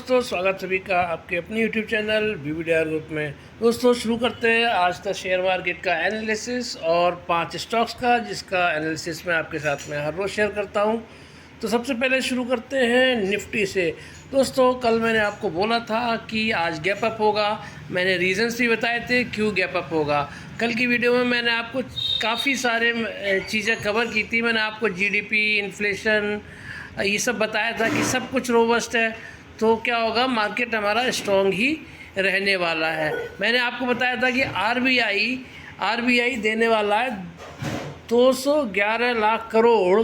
दोस्तों स्वागत सभी का आपके अपने YouTube चैनल BBDR ग्रुप में। दोस्तों शुरू करते हैं आज का शेयर मार्केट का एनालिसिस और 5 स्टॉक्स का, जिसका एनालिसिस मैं आपके साथ में हर रोज़ शेयर करता हूं। तो सबसे पहले शुरू करते हैं निफ्टी से। दोस्तों कल मैंने आपको बोला था कि आज गैप अप होगा। मैंने रीजंस भी बताए थे क्यों गैप अप होगा। कल की वीडियो में मैंने आपको काफ़ी सारे चीज़ें कवर की थी। मैंने आपको GDP, इन्फ्लेशन, ये सब बताया था कि सब कुछ रोबस्ट है, तो क्या होगा, मार्केट हमारा स्ट्रॉन्ग ही रहने वाला है। मैंने आपको बताया था कि आरबीआई देने वाला है 211 लाख करोड़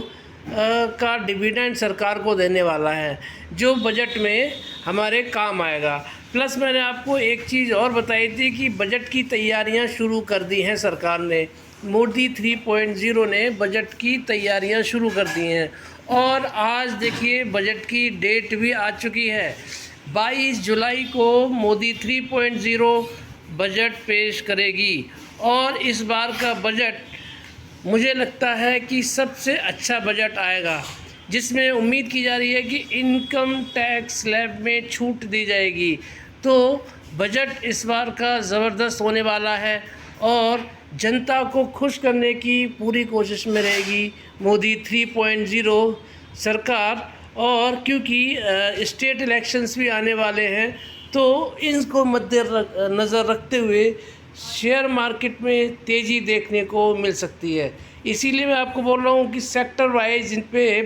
का डिविडेंड सरकार को देने वाला है, जो बजट में हमारे काम आएगा। प्लस मैंने आपको एक चीज़ और बताई थी कि बजट की तैयारियां शुरू कर दी हैं सरकार ने। मोदी 3.0 ने बजट की तैयारियां शुरू कर दी हैं और आज देखिए बजट की डेट भी आ चुकी है। 22 जुलाई को मोदी 3.0 बजट पेश करेगी और इस बार का बजट मुझे लगता है कि सबसे अच्छा बजट आएगा, जिसमें उम्मीद की जा रही है कि इनकम टैक्स स्लैब में छूट दी जाएगी। तो बजट इस बार का ज़बरदस्त होने वाला है और जनता को खुश करने की पूरी कोशिश में रहेगी मोदी 3.0 सरकार। और क्योंकि स्टेट इलेक्शंस भी आने वाले हैं, तो इनको मद्देनज़र रखते हुए शेयर मार्केट में तेज़ी देखने को मिल सकती है। इसीलिए मैं आपको बोल रहा हूँ कि सेक्टर वाइज इन पे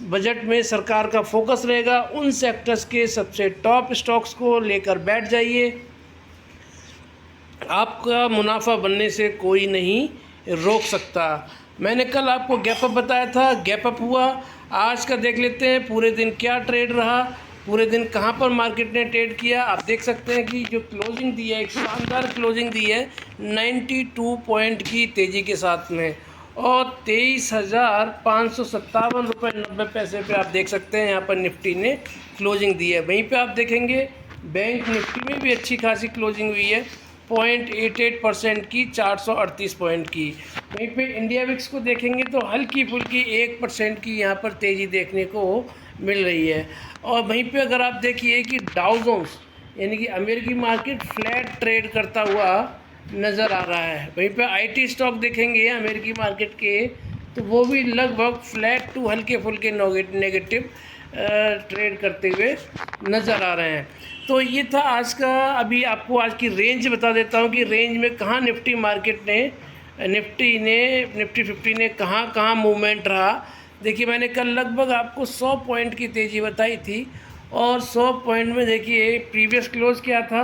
बजट में सरकार का फोकस रहेगा। उन सेक्टर्स के सबसे टॉप स्टॉक्स को लेकर बैठ जाइए, आपका मुनाफा बनने से कोई नहीं रोक सकता। मैंने कल आपको गैप अप बताया था, गैप अप हुआ। आज का देख लेते हैं पूरे दिन क्या ट्रेड रहा, पूरे दिन कहां पर मार्केट ने ट्रेड किया। आप देख सकते हैं कि जो क्लोजिंग दी है, एक शानदार क्लोजिंग दी है 92 पॉइंट की तेज़ी के साथ में, और 23,557 रुपये 90 पैसे पे आप देख सकते हैं यहाँ पर निफ्टी ने क्लोजिंग दी है। वहीं पे आप देखेंगे बैंक निफ्टी में भी अच्छी खासी क्लोजिंग हुई है 0.88% की, 438 पॉइंट की। वहीं पे इंडिया विक्स को देखेंगे तो हल्की फुल्की 1% की यहाँ पर तेज़ी देखने को मिल रही है। और वहीं पे अगर आप देखिए कि डाउ जोन्स यानी कि अमेरिकी मार्केट फ्लैट ट्रेड करता हुआ नज़र आ रहा है। वहीं पे IT स्टॉक देखेंगे अमेरिकी मार्केट के, तो वो भी लगभग फ्लैट टू हल्के फुल्के नेगेटिव ट्रेड करते हुए नज़र आ रहे हैं। तो ये था आज का। अभी आपको आज की रेंज बता देता हूँ कि रेंज में कहाँ निफ्टी 50 ने कहाँ मूवमेंट रहा। देखिए मैंने कल लगभग आपको 100 पॉइंट की तेज़ी बताई थी, और 100 पॉइंट में देखिए प्रीवियस क्लोज क्या था।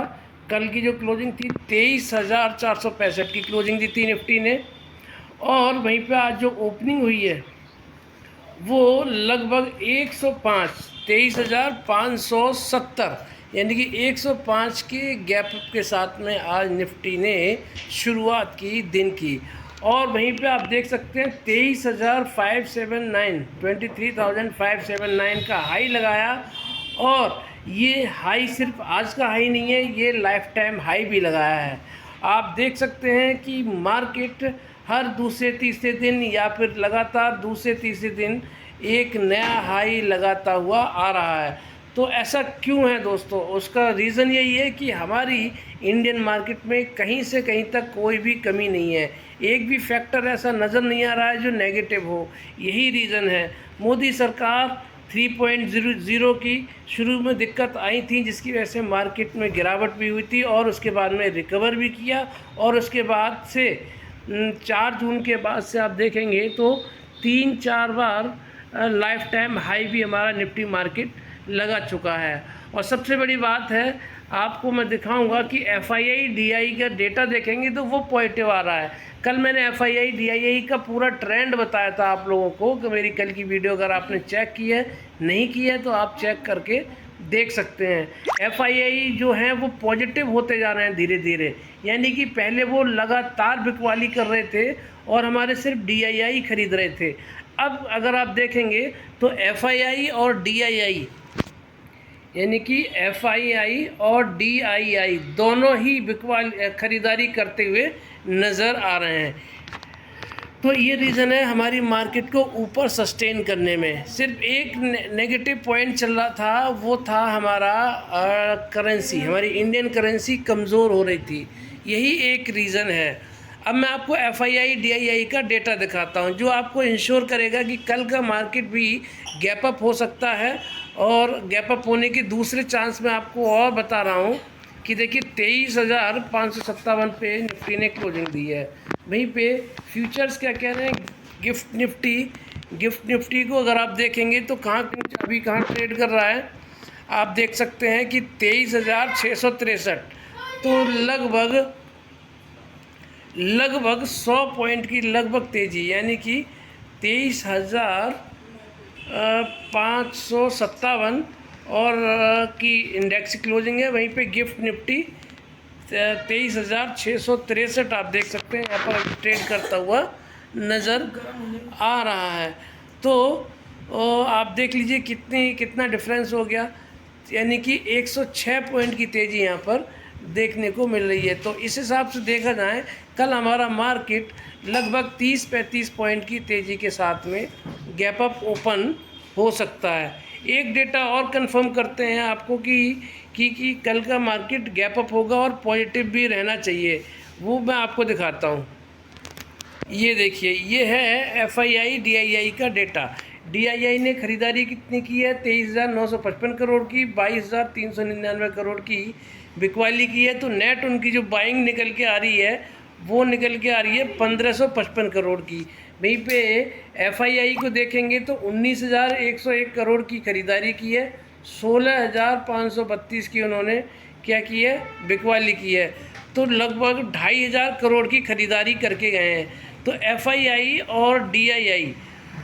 कल की जो क्लोजिंग थी 23,465 की क्लोजिंग दी थी निफ्टी ने, और वहीं पे आज जो ओपनिंग हुई है वो लगभग 23,570 यानी कि 105 के गैप के साथ में आज निफ्टी ने शुरुआत की दिन की। और वहीं पे आप देख सकते हैं 23,579 का हाई लगाया, और ये हाई सिर्फ आज का हाई नहीं है, ये लाइफ टाइम हाई भी लगाया है। आप देख सकते हैं कि मार्केट हर दूसरे तीसरे दिन या फिर लगातार दूसरे तीसरे दिन एक नया हाई लगाता हुआ आ रहा है। तो ऐसा क्यों है दोस्तों? उसका रीज़न यही है कि हमारी इंडियन मार्केट में कहीं से कहीं तक कोई भी कमी नहीं है। एक भी फैक्टर ऐसा नज़र नहीं आ रहा है जो नेगेटिव हो। यही रीज़न है। मोदी सरकार 3.0 की शुरू में दिक्कत आई थी, जिसकी वजह से मार्केट में गिरावट भी हुई थी, और उसके बाद में रिकवर भी किया। और उसके बाद से 4 जून के बाद से आप देखेंगे तो 3-4 बार लाइफ टाइम हाई भी हमारा निफ्टी मार्केट लगा चुका है। और सबसे बड़ी बात है, आपको मैं दिखाऊंगा कि FII DI का डेटा देखेंगे तो वो पॉजिटिव आ रहा है। कल मैंने FII DII का पूरा ट्रेंड बताया था आप लोगों को, कि मेरी कल की वीडियो अगर आपने चेक की है, नहीं की है तो आप चेक करके देख सकते हैं। FII जो हैं वो पॉजिटिव होते जा रहे हैं धीरे धीरे, यानी कि पहले वो लगातार बिकवाली कर रहे थे और हमारे सिर्फ DII खरीद रहे थे। अब अगर आप देखेंगे तो FII और DII यानी कि FII और DII दोनों ही खरीदारी करते हुए नज़र आ रहे हैं। तो ये रीज़न है हमारी मार्केट को ऊपर सस्टेन करने में। सिर्फ एक नेगेटिव पॉइंट चल रहा था, वो था हमारा करेंसी, हमारी इंडियन करेंसी कमज़ोर हो रही थी, यही एक रीज़न है। अब मैं आपको FII DII का डेटा दिखाता हूँ, जो आपको इंश्योर करेगा कि कल का मार्केट भी गैप अप हो सकता है। और गैप अप होने के दूसरे चांस में आपको और बता रहा हूँ कि देखिए 23,557 पे निफ्टी ने क्लोजिंग दी है। वहीं पे फ्यूचर्स क्या कह रहे हैं, गिफ्ट निफ्टी को अगर आप देखेंगे तो अभी कहाँ ट्रेड कर रहा है, आप देख सकते हैं कि 23,663। तो लगभग 100 पॉइंट की लगभग तेज़ी, यानी कि 23,557 और की इंडेक्स क्लोजिंग है। वहीं पे गिफ्ट निफ्टी 23,663 आप देख सकते हैं यहाँ पर ट्रेड करता हुआ नज़र आ रहा है। तो आप देख लीजिए कितना डिफरेंस हो गया, यानी कि 106 पॉइंट की तेज़ी यहाँ पर देखने को मिल रही है। तो इस हिसाब से देखा जाए कल हमारा मार्केट लगभग 30-35 पॉइंट की तेज़ी के साथ में गैप अप ओपन हो सकता है। एक डेटा और कंफर्म करते हैं आपको कि कल का मार्केट गैप अप होगा और पॉजिटिव भी रहना चाहिए, वो मैं आपको दिखाता हूँ। ये देखिए, ये है FII DII का डेटा। DII ने ख़रीदारी कितनी की है, 23,955 करोड़ की, 22,399 करोड़ की बिकवाली की है। तो नेट उनकी जो बाइंग निकल के आ रही है वो निकल के आ रही है 1,555 करोड़ की। वहीं पे FII को देखेंगे तो 19,101 करोड़ की ख़रीदारी की है, 16,532 की उन्होंने क्या की है, बिकवाली की है। तो लगभग 2,500 करोड़ की ख़रीदारी करके गए हैं। तो FII और DII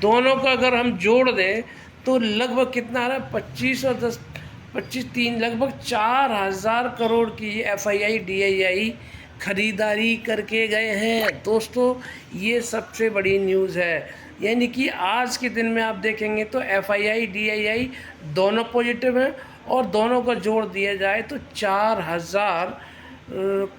दोनों का अगर हम जोड़ दें तो लगभग कितना आ रहा है, 25 और 10 25 3 लगभग 4,000 करोड़ की FII DII खरीदारी करके गए हैं। दोस्तों ये सबसे बड़ी न्यूज़ है, यानी कि आज के दिन में आप देखेंगे तो FII DII दोनों पॉजिटिव हैं और दोनों का जोड़ दिया जाए तो 4,000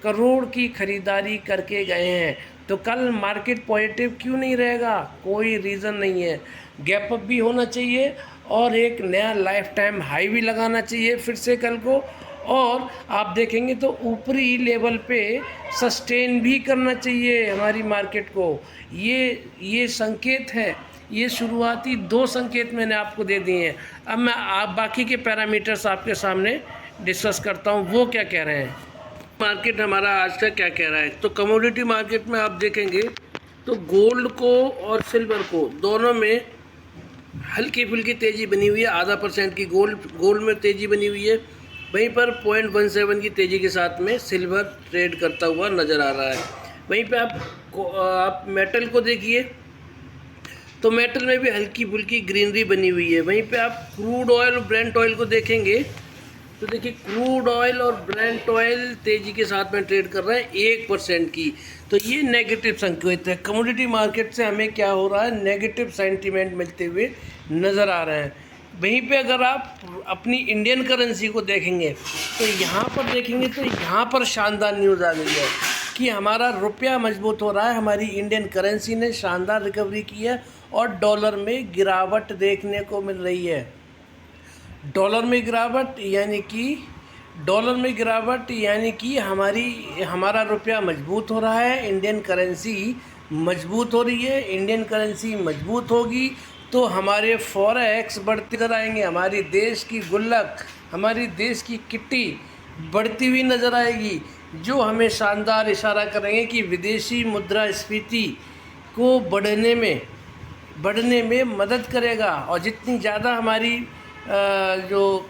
करोड़ की खरीदारी करके गए हैं। तो कल मार्केट पॉजिटिव क्यों नहीं रहेगा, कोई रीज़न नहीं है। गैप अप भी होना चाहिए और एक नया लाइफ टाइम हाई भी लगाना चाहिए फिर से कल को। और आप देखेंगे तो ऊपरी लेवल पे सस्टेन भी करना चाहिए हमारी मार्केट को। ये संकेत है, ये शुरुआती 2 संकेत मैंने आपको दे दिए हैं। अब मैं बाकी के पैरामीटर्स आपके सामने डिस्कस करता हूँ, वो क्या कह रहे हैं। मार्केट हमारा आज का क्या कह रहा है, तो कमोडिटी मार्केट में आप देखेंगे तो गोल्ड को और सिल्वर को दोनों में हल्की फुल्की तेज़ी बनी हुई है, आधा % की गोल्ड में तेज़ी बनी हुई है। वहीं पर 0.17 की तेज़ी के साथ में सिल्वर ट्रेड करता हुआ नज़र आ रहा है। वहीं पे आप मेटल को देखिए तो मेटल में भी हल्की फुल्की ग्रीनरी बनी हुई है। वहीं पे आप क्रूड ऑयल और ब्रेंट ऑयल को देखेंगे तो देखिए क्रूड ऑयल और ब्रेंट ऑयल तेज़ी के साथ में ट्रेड कर रहा है 1% की। तो ये नेगेटिव संकेत है। कमोडिटी मार्केट से हमें क्या हो रहा है, नेगेटिव सेंटीमेंट मिलते हुए नज़र आ रहे हैं। वहीं पे अगर आप अपनी इंडियन करेंसी को देखेंगे तो यहाँ पर देखेंगे तो यहाँ पर शानदार न्यूज़ आ गई है कि हमारा रुपया मजबूत हो रहा है, हमारी इंडियन करेंसी ने शानदार रिकवरी की है और डॉलर में गिरावट देखने को मिल रही है। डॉलर में गिरावट यानी कि हमारा रुपया मजबूत हो रहा है, इंडियन करेंसी मजबूत हो रही है। इंडियन करेंसी मजबूत होगी तो हमारे फॉरेक्स बढ़ते नजर आएंगे, हमारी देश की गुल्लक, हमारी देश की किट्टी बढ़ती हुई नज़र आएगी, जो हमें शानदार इशारा करेंगे कि विदेशी मुद्रास्फीति को बढ़ने में मदद करेगा। और जितनी ज़्यादा हमारी जो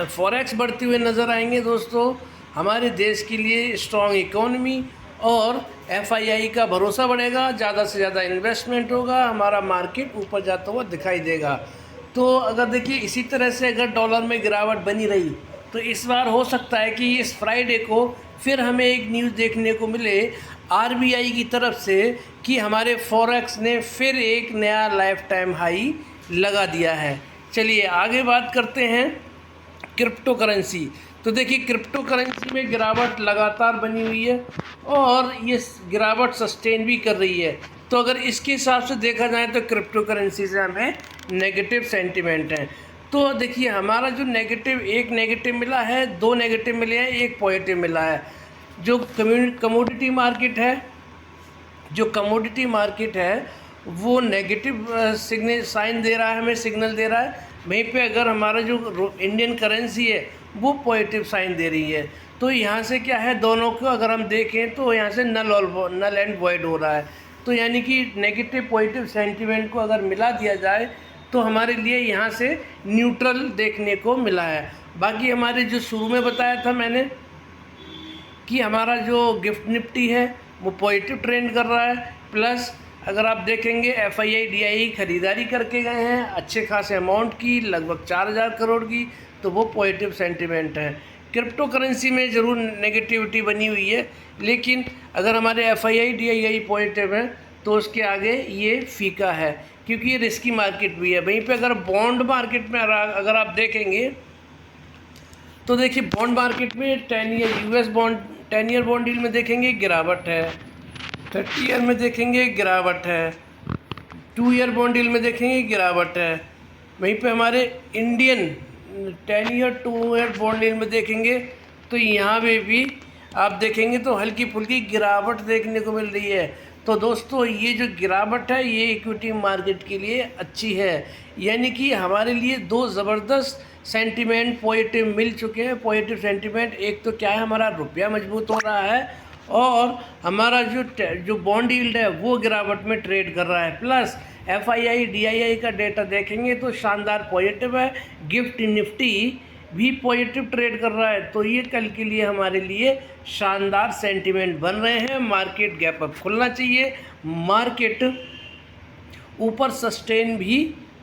फॉरेक्स बढ़ते हुए नज़र आएंगे दोस्तों, हमारे देश के लिए स्ट्रॉन्ग इकोनॉमी और FII का भरोसा बढ़ेगा, ज़्यादा से ज़्यादा इन्वेस्टमेंट होगा, हमारा मार्केट ऊपर जाता हुआ दिखाई देगा। तो अगर देखिए इसी तरह से अगर डॉलर में गिरावट बनी रही तो इस बार हो सकता है कि इस फ्राइडे को फिर हमें एक न्यूज़ देखने को मिले RBI की तरफ से कि हमारे फॉरेक्स ने फिर एक नया लाइफ टाइम हाई लगा दिया है। चलिए आगे बात करते हैं क्रिप्टो करेंसी। तो देखिए क्रिप्टो करेंसी में गिरावट लगातार बनी हुई है और ये गिरावट सस्टेन भी कर रही है। तो तो अगर इसके हिसाब से देखा जाए तो क्रिप्टो करेंसी से हमें नेगेटिव सेंटिमेंट है। तो देखिए हमारा जो एक नेगेटिव मिला है, 2 नेगेटिव मिले हैं, 1 पॉजिटिव मिला है। जो कमोडिटी मार्केट है वो नेगेटिव साइन दे रहा है, हमें सिग्नल दे रहा है। वहीं पे अगर हमारा जो इंडियन करेंसी है वो पॉजिटिव साइन दे रही है। तो यहाँ से क्या है, दोनों को अगर हम देखें तो यहाँ से नल एंड वॉइड हो रहा है। तो यानी कि नेगेटिव पॉजिटिव सेंटीमेंट को अगर मिला दिया जाए तो हमारे लिए यहाँ से न्यूट्रल देखने को मिला है। बाकी हमारे जो शुरू में बताया था मैंने कि हमारा जो गिफ्ट निफ्टी है वो पॉजिटिव ट्रेंड कर रहा है, प्लस अगर आप देखेंगे FII DII खरीदारी करके गए हैं अच्छे खासे अमाउंट की, लगभग 4000 करोड़ की, तो वो पॉजिटिव सेंटीमेंट है। क्रिप्टो करेंसी में ज़रूर नेगेटिविटी बनी हुई है, लेकिन अगर हमारे FII DII पॉजिटिव है तो उसके आगे ये फीका है, क्योंकि ये रिस्की मार्केट भी है। वहीं पे अगर बॉन्ड मार्केट में अगर आप देखेंगे तो देखिए बॉन्ड मार्केट में 10 ईयर बॉन्ड डील में देखेंगे गिरावट है, 30 ईयर में देखेंगे गिरावट है, 2 ईयर बॉन्ड डील में देखेंगे गिरावट है। वहीं पे हमारे Indian 10 year 2 year bond deal में देखेंगे तो यहाँ पे भी आप देखेंगे तो हल्की फुल्की गिरावट देखने को मिल रही है। तो दोस्तों ये जो गिरावट है ये इक्विटी मार्केट के लिए अच्छी है, यानी कि हमारे लिए 2 ज़बरदस्त सेंटीमेंट पॉजिटिव मिल चुके हैं। पॉजिटिव सेंटीमेंट एक तो क्या है, हमारा रुपया मजबूत हो रहा है और हमारा जो बॉन्ड यील्ड है वो गिरावट में ट्रेड कर रहा है, प्लस FII DII का डेटा देखेंगे तो शानदार पॉजिटिव है। गिफ्ट निफ्टी भी पॉजिटिव ट्रेड कर रहा है। तो ये कल के लिए हमारे लिए शानदार सेंटीमेंट बन रहे हैं। मार्केट गैप अप खुलना चाहिए, मार्केट ऊपर सस्टेन भी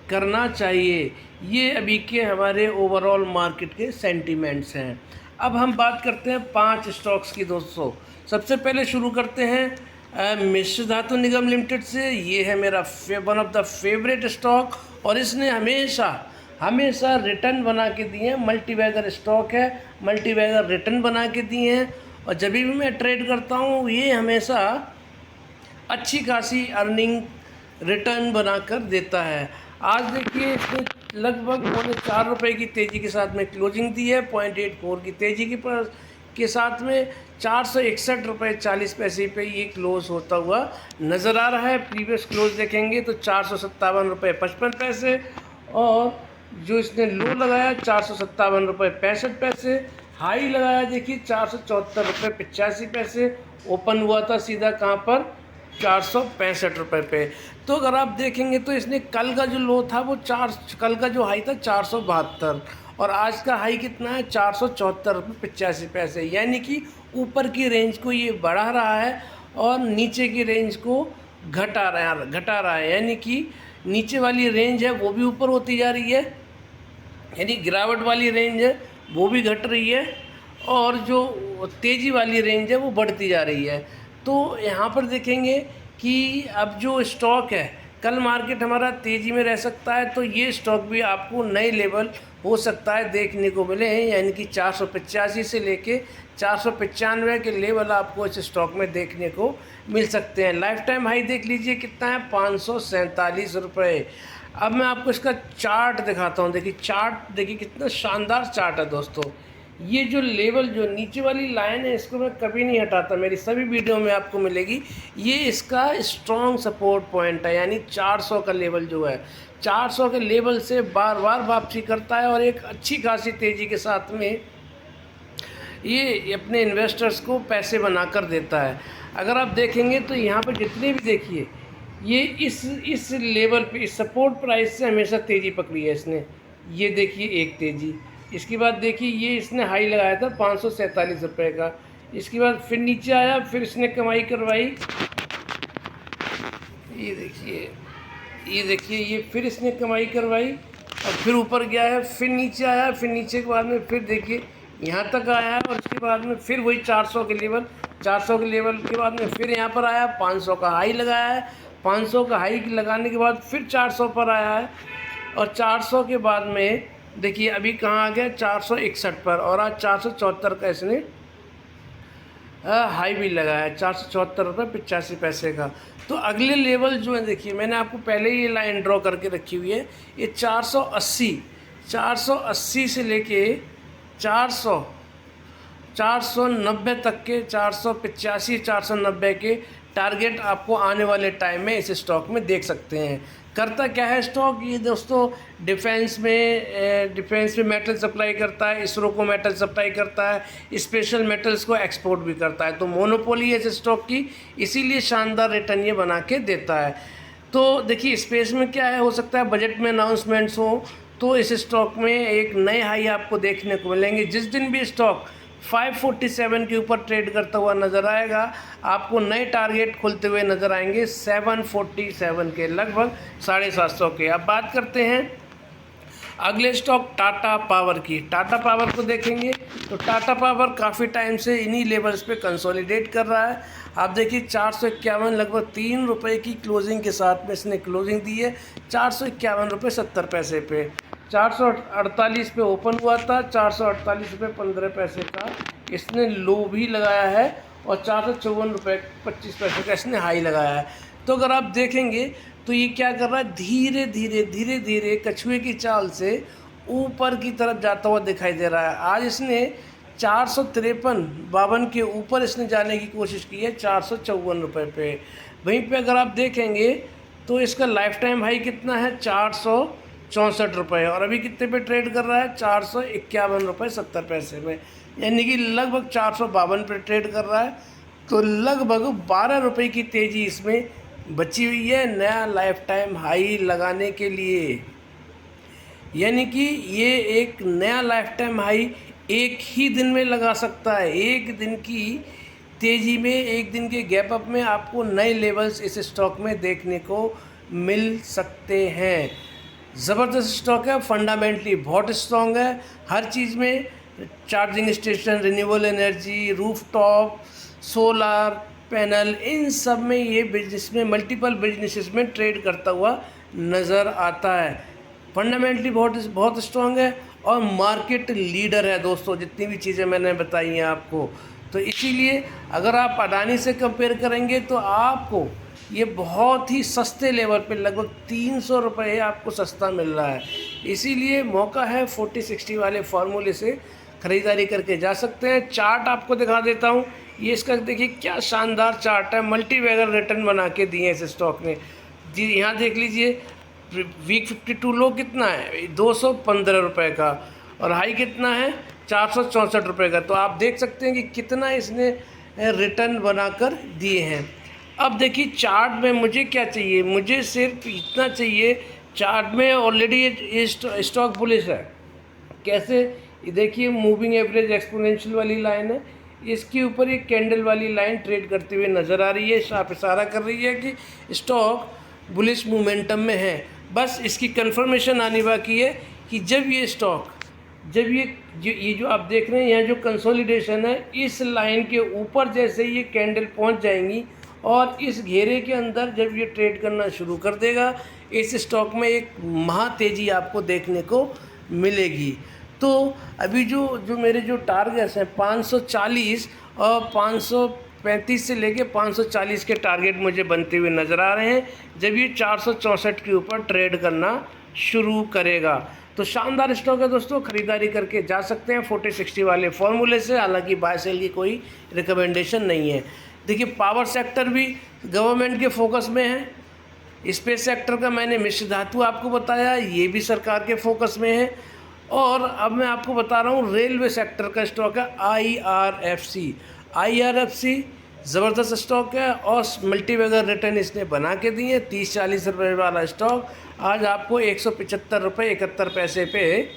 करना चाहिए। ये अभी के हमारे ओवरऑल मार्केट के सेंटीमेंट्स हैं। अब हम बात करते हैं 5 स्टॉक्स की दोस्तों। सबसे पहले शुरू करते हैं मिश्र धातु निगम लिमिटेड से। ये है मेरा one of the favourite stock और इसने हमेशा रिटर्न बना के दिए हैं। मल्टीबैगर स्टॉक है, मल्टीबैगर रिटर्न बना के दिए हैं और जब भी मैं ट्रेड करता हूँ ये हमेशा अच्छी खासी अर्निंग रिटर्न बनाकर देता है। आज देखिए इसने लगभग 4 रुपये की तेज़ी के साथ में क्लोजिंग दी है, 0.84 की तेज़ी के साथ में 461 रुपये 40 पैसे पे ये क्लोज होता हुआ नज़र आ रहा है। प्रीवियस क्लोज देखेंगे तो 457 रुपये 55 पैसे और जो इसने लो लगाया 457 रुपये 65 पैसे, हाई लगाया देखिए 474 रुपये 85 पैसे, ओपन हुआ था सीधा कहाँ पर 465 रुपये पे। तो अगर आप देखेंगे तो इसने कल का जो लो था वो कल का जो हाई था 472 और आज का हाई कितना है 474 रुपये 85 पैसे, यानी कि ऊपर की रेंज को ये बढ़ा रहा है और नीचे की रेंज को घटा रहा है, यानी कि नीचे वाली रेंज है वो भी ऊपर होती जा रही है, यानी गिरावट वाली रेंज है वो भी घट रही है और जो तेज़ी वाली रेंज है वो बढ़ती जा रही है। तो यहाँ पर देखेंगे कि अब जो स्टॉक है कल मार्केट हमारा तेज़ी में रह सकता है, तो ये स्टॉक भी आपको नए लेवल हो सकता है देखने को मिले हैं, यानी कि 485 से लेके 495 के लेवल आपको इस स्टॉक में देखने को मिल सकते हैं। लाइफ टाइम हाई देख लीजिए कितना है 547 रुपये। अब मैं आपको इसका चार्ट दिखाता हूँ। देखिए चार्ट देखिए कितना शानदार चार्ट है दोस्तों। ये जो लेवल जो नीचे वाली लाइन है इसको मैं कभी नहीं हटाता, मेरी सभी वीडियो में आपको मिलेगी। ये इसका स्ट्रॉन्ग सपोर्ट पॉइंट है, यानी 400 का लेवल जो है 400 के लेवल से बार बार वापसी करता है और एक अच्छी खासी तेज़ी के साथ में ये अपने इन्वेस्टर्स को पैसे बना कर देता है। अगर आप देखेंगे तो यहाँ पर जितने भी देखिए ये इस लेवल पे इस सपोर्ट प्राइस से हमेशा तेज़ी पकड़ी है इसने। ये देखिए एक तेज़ी, इसके बाद देखिए ये इसने हाई लगाया था 547 रुपये का, इसके बाद फिर नीचे आया, फिर इसने कमाई करवाई। ये देखिए ये फिर इसने कमाई करवाई और फिर ऊपर गया है, फिर नीचे आया, फिर नीचे के बाद में फिर देखिए यहाँ तक आया है और उसके बाद में फिर वही 400 के लेवल के बाद में फिर यहाँ पर आया, 500 का हाई लगाया है, 500 का हाई लगाने के बाद फिर 400 पर आया है और 400 के बाद में देखिए अभी कहाँ आ गया 461 पर और आज 474 का इसने हाई भी लगा है 474 रुपये 85 पैसे का। तो अगले लेवल जो है देखिए, मैंने आपको पहले ही ये लाइन ड्रॉ करके रखी हुई है। ये 480 से लेके 490 तक के, 485 490 के टारगेट आपको आने वाले टाइम में इस स्टॉक में देख सकते हैं। करता क्या है स्टॉक, ये दोस्तों डिफेंस में मेटल सप्लाई करता है, इसरो को मेटल सप्लाई करता है, स्पेशल मेटल्स को एक्सपोर्ट भी करता है। तो मोनोपोली है इस स्टॉक की, इसीलिए शानदार रिटर्न ये बना के देता है। तो देखिए स्पेस में क्या है, हो सकता है बजट में अनाउंसमेंट्स हो तो इस स्टॉक में एक नए हाई आपको देखने को मिलेंगे। जिस दिन भी स्टॉक 547 के ऊपर ट्रेड करता हुआ नज़र आएगा, आपको नए टारगेट खुलते हुए नज़र आएंगे 747 के, लगभग 750 के। अब बात करते हैं अगले स्टॉक टाटा पावर की। टाटा पावर को देखेंगे तो टाटा पावर काफ़ी टाइम से इन्हीं लेवल्स पे कंसोलिडेट कर रहा है। आप देखिए 451, लगभग 3 रुपये की क्लोजिंग के साथ में इसने क्लोजिंग दी है 451 रुपये 70 पैसे पे। 448 पे ओपन हुआ था, 448 रुपये 15 पैसे का इसने लो भी लगाया है और 454 रुपये 25 पैसे का इसने हाई लगाया है। तो अगर आप देखेंगे तो ये क्या कर रहा है, धीरे धीरे कछुए की चाल से ऊपर की तरफ जाता हुआ दिखाई दे रहा है। आज इसने 453-52 के ऊपर इसने जाने की कोशिश की है 454 रुपये पे। वहीं पे अगर आप देखेंगे तो इसका लाइफ टाइम हाई कितना है 464 रुपये, और अभी कितने पे ट्रेड कर रहा है 451 रुपये 70 पैसे में, यानी कि लगभग 452 पे ट्रेड कर रहा है। तो लगभग 12 रुपये की तेज़ी इसमें बची हुई है नया लाइफ टाइम हाई लगाने के लिए। यानी कि ये एक नया लाइफ टाइम हाई एक ही दिन में लगा सकता है। एक दिन की तेज़ी में, एक दिन के गैप अप में आपको नए लेवल्स इस स्टॉक में देखने को मिल सकते हैं। ज़बरदस्त स्टॉक है, फंडामेंटली बहुत स्ट्रॉन्ग है। हर चीज़ में charging station, renewable energy, rooftop, solar panel, इन सब में ये बिजनेस में मल्टीपल बिजनेसेस में ट्रेड करता हुआ नज़र आता है। फंडामेंटली बहुत स्ट्रॉन्ग है और मार्केट लीडर है दोस्तों, जितनी भी चीज़ें मैंने बताई हैं आपको। तो इसीलिए अगर आप अडानी से कंपेयर करेंगे तो आपको ये बहुत ही सस्ते लेवल पे, लगभग 300 रुपये आपको सस्ता मिल रहा है। इसीलिए मौका है 40-60 वाले फार्मूले से ख़रीदारी करके जा सकते हैं। चार्ट आपको दिखा देता हूँ, ये इसका देखिए क्या शानदार चार्ट है, मल्टी बैगर रिटर्न बना के दिए हैं इस स्टॉक ने जी। यहाँ देख लीजिए वीक 52 लो कितना है 215 रुपये का, और हाई कितना है 464 रुपये का। तो आप देख सकते हैं कि कितना इसने रिटर्न बनाकर दिए हैं। अब देखिए चार्ट में मुझे क्या चाहिए, मुझे सिर्फ इतना चाहिए, चार्ट में ऑलरेडी ये स्टॉक बुलिश है। कैसे, ये देखिए मूविंग एवरेज एक्सपोनेंशियल वाली लाइन है, इसके ऊपर एक कैंडल वाली लाइन ट्रेड करते हुए नज़र आ रही है। आप इशारा कर रही है कि स्टॉक बुलिश मोमेंटम में है। बस इसकी कंफर्मेशन आनी बाकी है कि जब ये स्टॉक, जब ये जो आप देख रहे हैं यहाँ जो कंसोलिडेशन है, इस लाइन के ऊपर जैसे ये कैंडल पहुँच जाएंगी और इस घेरे के अंदर जब ये ट्रेड करना शुरू कर देगा, इस स्टॉक में एक महा तेज़ी आपको देखने को मिलेगी। तो अभी जो मेरे जो टारगेट्स हैं 540 और 535 से लेके 540 के टारगेट मुझे बनते हुए नज़र आ रहे हैं जब ये 464 के ऊपर ट्रेड करना शुरू करेगा। तो शानदार स्टॉक है दोस्तों, ख़रीदारी करके जा सकते हैं 40-60 वाले फॉर्मूले से। हालांकि बाय सेल की कोई रिकमेंडेशन नहीं है। देखिए पावर सेक्टर भी गवर्नमेंट के फोकस में है। स्पेस सेक्टर का मैंने मिश्र धातु आपको बताया, ये भी सरकार के फोकस में है। और अब मैं आपको बता रहा हूँ रेलवे सेक्टर का स्टॉक है IRFC ज़बरदस्त स्टॉक है और मल्टी बैगर रिटर्न इसने बना के दिए। 30-40 रुपये वाला स्टॉक आज आपको 175 रुपये 71 पैसे पे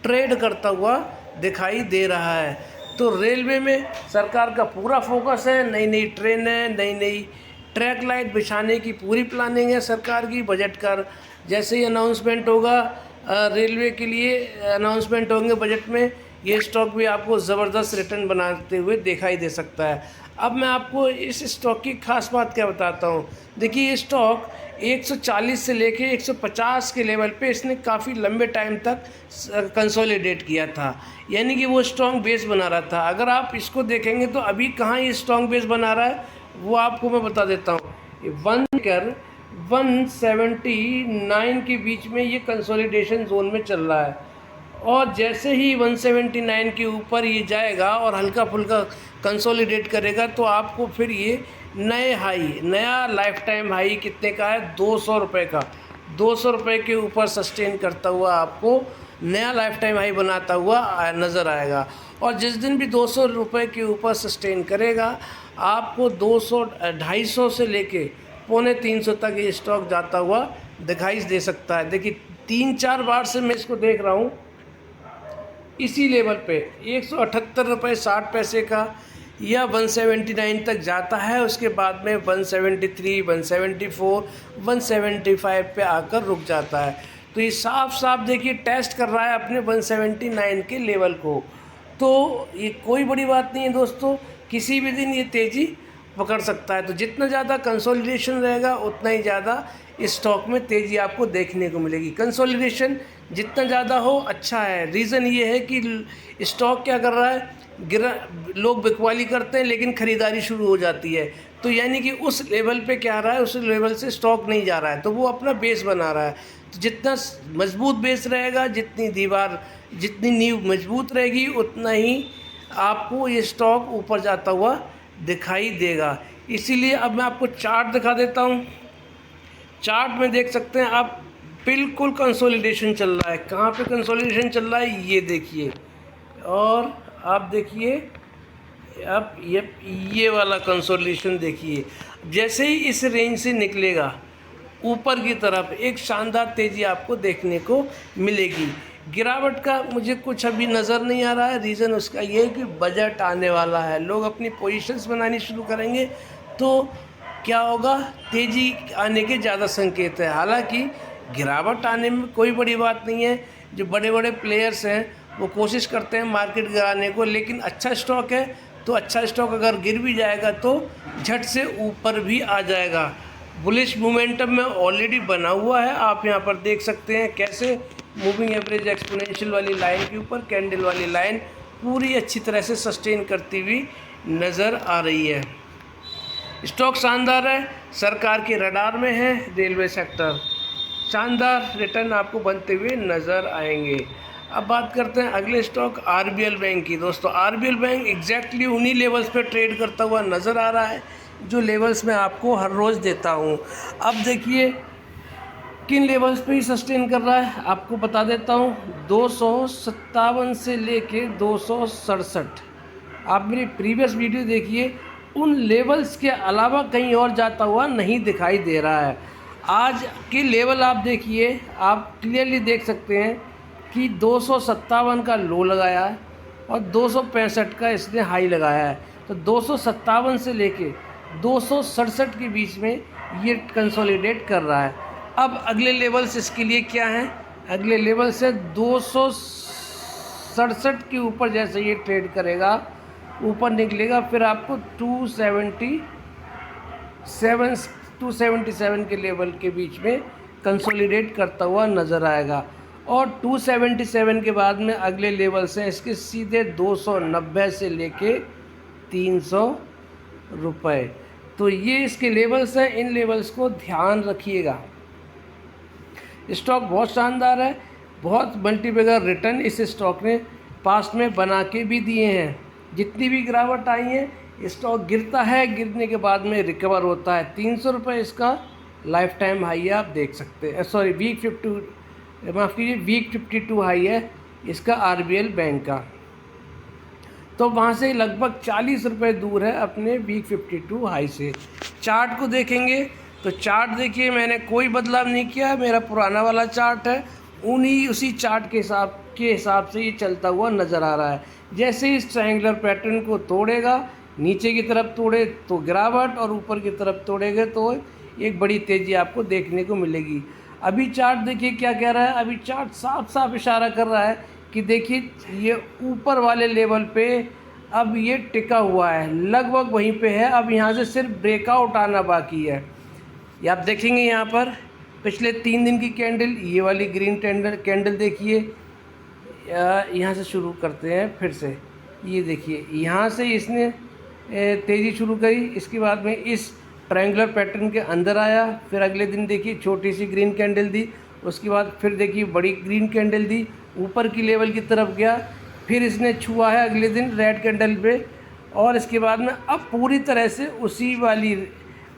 ट्रेड करता हुआ दिखाई दे रहा है। तो रेलवे में सरकार का पूरा फोकस है, नई नई ट्रेनें, नई ट्रैक लाइट बिछाने की पूरी प्लानिंग है सरकार की। बजट का जैसे ही अनाउंसमेंट होगा, रेलवे के लिए अनाउंसमेंट होंगे बजट में, ये स्टॉक भी आपको ज़बरदस्त रिटर्न बनाते हुए दिखाई दे सकता है। अब मैं आपको इस स्टॉक की खास बात क्या बताता हूँ। देखिए ये स्टॉक 140 से लेके 150 के लेवल पे इसने काफ़ी लंबे टाइम तक कंसोलिडेट किया था, यानी कि वो स्ट्रॉन्ग बेस बना रहा था। अगर आप इसको देखेंगे तो अभी कहाँ ये स्ट्रॉन्ग बेस बना रहा है वो आपको मैं बता देता हूँ। 179 के बीच में ये कंसोलिडेशन जोन में चल रहा है, और जैसे ही 179 के ऊपर ये जाएगा और हल्का फुल्का कंसोलिडेट करेगा तो आपको फिर ये नया लाइफ टाइम हाई कितने का है, 200 रुपये का, 200 रुपये के ऊपर सस्टेन करता हुआ आपको नया लाइफ टाइम हाई बनाता हुआ नज़र आएगा। और जिस दिन भी 200 रुपये के ऊपर सस्टेन करेगा आपको 250 से लेके 250 तक ये स्टॉक जाता हुआ दिखाई दे सकता है। देखिए 3-4 बार से मैं इसको देख रहा हूँ इसी लेवल पे 178 रुपये 60 पैसे का या 179 तक जाता है, उसके बाद में 173, 174, 175 पे आकर रुक जाता है। तो ये साफ साफ देखिए टेस्ट कर रहा है अपने 179 के लेवल को। तो ये कोई बड़ी बात नहीं है दोस्तों, किसी भी दिन ये तेज़ी पकड़ सकता है। तो जितना ज़्यादा कंसोलिडेशन रहेगा उतना ही ज़्यादा इस स्टॉक में तेज़ी आपको देखने को मिलेगी। कंसोलिडेशन जितना ज़्यादा हो अच्छा है। रीज़न ये है कि स्टॉक क्या कर रहा है, लोग बिकवाली करते हैं लेकिन ख़रीदारी शुरू हो जाती है, तो यानी कि उस लेवल पे क्या आ रहा है, उस लेवल से स्टॉक नहीं जा रहा है, तो वो अपना बेस बना रहा है। तो जितना मजबूत बेस रहेगा, जितनी नींव मजबूत रहेगी उतना ही आपको ये स्टॉक ऊपर जाता हुआ दिखाई देगा। इसीलिए अब मैं आपको चार्ट दिखा देता हूँ। चार्ट में देख सकते हैं आप बिल्कुल कंसोलिडेशन चल रहा है। कहाँ पे कंसोलिडेशन चल रहा है ये देखिए, और आप देखिए अब ये वाला कंसोलिडेशन देखिए। जैसे ही इस रेंज से निकलेगा ऊपर की तरफ एक शानदार तेज़ी आपको देखने को मिलेगी। गिरावट का मुझे कुछ अभी नज़र नहीं आ रहा है। रीज़न उसका ये है कि बजट आने वाला है, लोग अपनी पोजीशंस बनानी शुरू करेंगे तो क्या होगा, तेज़ी आने के ज़्यादा संकेत है। हालांकि गिरावट आने में कोई बड़ी बात नहीं है, जो बड़े बड़े प्लेयर्स हैं वो कोशिश करते हैं मार्केट गिराने को, लेकिन अच्छा स्टॉक है तो अच्छा स्टॉक अगर गिर भी जाएगा तो झट से ऊपर भी आ जाएगा। बुलिश मोमेंटम में ऑलरेडी बना हुआ है, आप यहाँ पर देख सकते हैं कैसे मूविंग एवरेज एक्सपोनेंशियल वाली लाइन के ऊपर कैंडल वाली लाइन पूरी अच्छी तरह से सस्टेन करती हुई नज़र आ रही है। स्टॉक शानदार है, सरकार के रडार में है। रेलवे सेक्टर शानदार रिटर्न आपको बनते हुए नज़र आएंगे। अब बात करते हैं अगले स्टॉक आरबीएल बैंक की। दोस्तों आरबीएल बैंक एग्जैक्टली उन्हीं लेवल्स पे ट्रेड करता हुआ नज़र आ रहा है जो लेवल्स मैं आपको हर रोज़ देता हूँ। अब देखिए किन लेवल्स पे ही सस्टेन कर रहा है आपको बता देता हूँ। 257 से लेके 267, आप मेरी प्रीवियस वीडियो देखिए, उन लेवल्स के अलावा कहीं और जाता हुआ नहीं दिखाई दे रहा है। आज के लेवल आप देखिए, आप क्लियरली देख सकते हैं कि 257 का लो लगाया है और 265 का इसने हाई लगाया है। तो 257 से लेके 267 के बीच में ये कंसोलिडेट कर रहा है। अब अगले लेवल्स इसके लिए क्या हैं, अगले लेवल से 267 के ऊपर जैसे ये ट्रेड करेगा, ऊपर निकलेगा, फिर आपको 277 के लेवल के बीच में कंसोलिडेट करता हुआ नज़र आएगा। और 277 के बाद में अगले लेवल्स हैं इसके सीधे 290 से लेके 300 रुपये। तो ये इसके लेवल्स हैं, इन लेवल्स को ध्यान रखिएगा। स्टॉक बहुत शानदार है, बहुत मल्टीबैगर रिटर्न इस स्टॉक ने पास्ट में बना के भी दिए हैं। जितनी भी गिरावट आई है स्टॉक गिरता है, गिरने के बाद में रिकवर होता है। 300 रुपये इसका लाइफ टाइम हाई है, आप देख सकते हैं। सॉरी वीक 52 हाई है इसका आरबीएल बैंक का। तो वहाँ से लगभग 40 रुपये दूर है अपने वीक 52 हाई से। चार्ट को देखेंगे तो चार्ट देखिए मैंने कोई बदलाव नहीं किया, मेरा पुराना वाला चार्ट है, उसी चार्ट के हिसाब से ये चलता हुआ नज़र आ रहा है। जैसे इस ट्रायंगुलर पैटर्न को तोड़ेगा, नीचे की तरफ तोड़े तो गिरावट और ऊपर की तरफ तोड़ेगा तो एक बड़ी तेज़ी आपको देखने को मिलेगी। अभी चार्ट देखिए क्या कह रहा है, अभी चार्ट साफ साफ इशारा कर रहा है कि देखिए ये ऊपर वाले लेवल पे अब ये टिका हुआ है, लगभग वहीं पे है। अब यहाँ से सिर्फ ब्रेकआउट आना बाकी है। ये आप देखेंगे यहाँ पर पिछले 3 दिन की कैंडल, ये वाली ग्रीन कैंडल देखिए। यहाँ से शुरू करते हैं फिर से। ये देखिए यहाँ से इसने तेज़ी शुरू करी, इसके बाद में इस ट्रायंगुलर पैटर्न के अंदर आया, फिर अगले दिन देखिए छोटी सी ग्रीन कैंडल दी, उसके बाद फिर देखिए बड़ी ग्रीन कैंडल दी, ऊपर की लेवल की तरफ गया, फिर इसने छुआ है अगले दिन रेड कैंडल पे, और इसके बाद में अब पूरी तरह से उसी वाली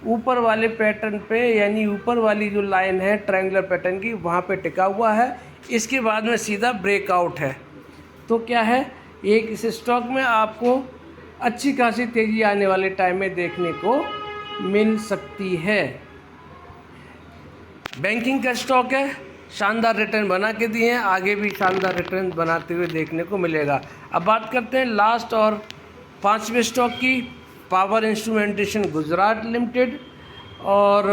ऊपर वाले पैटर्न पे, यानी ऊपर वाली जो लाइन है ट्रायंगुलर पैटर्न की, वहाँ पे टिका हुआ है। इसके बाद में सीधा ब्रेकआउट है। तो क्या है, एक इस स्टॉक में आपको अच्छी खासी तेज़ी आने वाले टाइम में देखने को मिल सकती है। बैंकिंग का स्टॉक है, शानदार रिटर्न बना के दिए हैं, आगे भी शानदार रिटर्न बनाते हुए देखने को मिलेगा। अब बात करते हैं लास्ट और 5वें स्टॉक की, पावर इंस्ट्रूमेंटेशन गुजरात लिमिटेड। और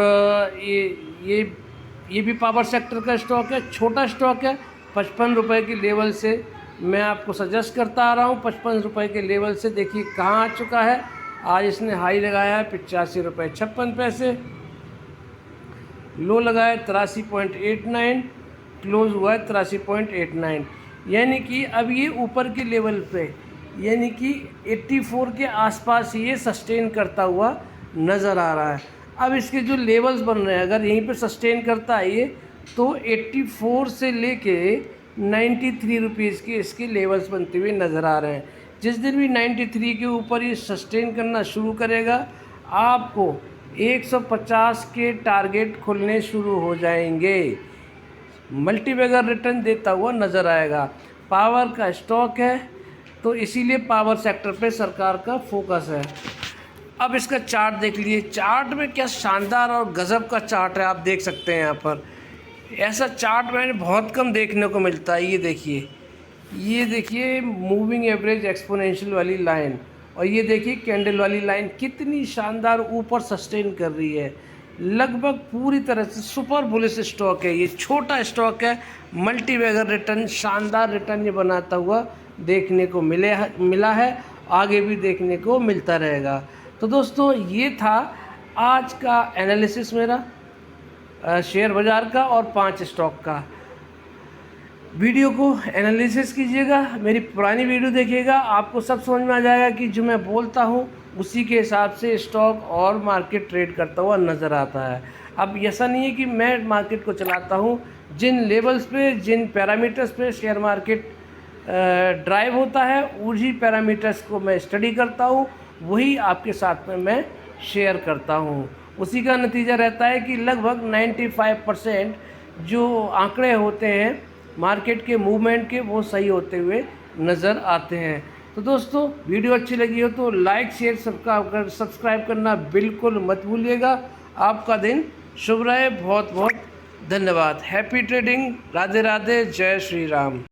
ये भी पावर सेक्टर का स्टॉक है, छोटा स्टॉक है। 55 रुपये के लेवल से मैं आपको सजेस्ट करता आ रहा हूँ। 55 रुपये के लेवल से देखिए कहाँ आ चुका है। आज इसने हाई लगाया है 85 रुपये 56 पैसे, लो लगाया 83.89, क्लोज हुआ है 83.89। यानी कि अब ये ऊपर के लेवल पे, यानी कि 84 के आसपास ये सस्टेन करता हुआ नज़र आ रहा है। अब इसके जो लेवल्स बन रहे हैं, अगर यहीं पे सस्टेन करता है ये, तो 84 से लेके 93 रुपीज़ के इसके लेवल्स बनते हुए नज़र आ रहे हैं। जिस दिन भी 93 के ऊपर ये सस्टेन करना शुरू करेगा, आपको 150 के टारगेट खुलने शुरू हो जाएंगे, मल्टीबैगर रिटर्न देता हुआ नज़र आएगा। पावर का स्टॉक है तो इसीलिए पावर सेक्टर पे सरकार का फोकस है। अब इसका चार्ट देख लीजिए, चार्ट में क्या शानदार और गज़ब का चार्ट है, आप देख सकते हैं यहाँ पर। ऐसा चार्ट मैंने बहुत कम देखने को मिलता है। ये देखिए मूविंग एवरेज एक्सपोनेंशियल वाली लाइन, और ये देखिए कैंडल वाली लाइन कितनी शानदार ऊपर सस्टेन कर रही है। लगभग पूरी तरह से सुपर बुलिश स्टॉक है। ये छोटा स्टॉक है, मल्टीबैगर रिटर्न, शानदार रिटर्न ये बनाता हुआ देखने को मिला है, आगे भी देखने को मिलता रहेगा। तो दोस्तों ये था आज का एनालिसिस मेरा शेयर बाज़ार का और 5 स्टॉक का। वीडियो को एनालिसिस कीजिएगा, मेरी पुरानी वीडियो देखिएगा, आपको सब समझ में आ जाएगा कि जो मैं बोलता हूँ उसी के हिसाब से स्टॉक और मार्केट ट्रेड करता हुआ नज़र आता है। अब ऐसा नहीं है कि मैं मार्केट को चलाता हूँ, जिन लेवल्स पे, जिन पैरामीटर्स पे शेयर मार्केट ड्राइव होता है, उसी पैरामीटर्स को मैं स्टडी करता हूँ, वही आपके साथ में मैं शेयर करता हूँ। उसी का नतीजा रहता है कि लगभग 95% जो आंकड़े होते हैं मार्केट के मूवमेंट के, वो सही होते हुए नज़र आते हैं। तो दोस्तों वीडियो अच्छी लगी हो तो लाइक शेयर सब्सक्राइब करना बिल्कुल मत भूलिएगा। आपका दिन शुभ रहे, बहुत बहुत धन्यवाद। हैप्पी ट्रेडिंग, राधे राधे, जय श्री राम।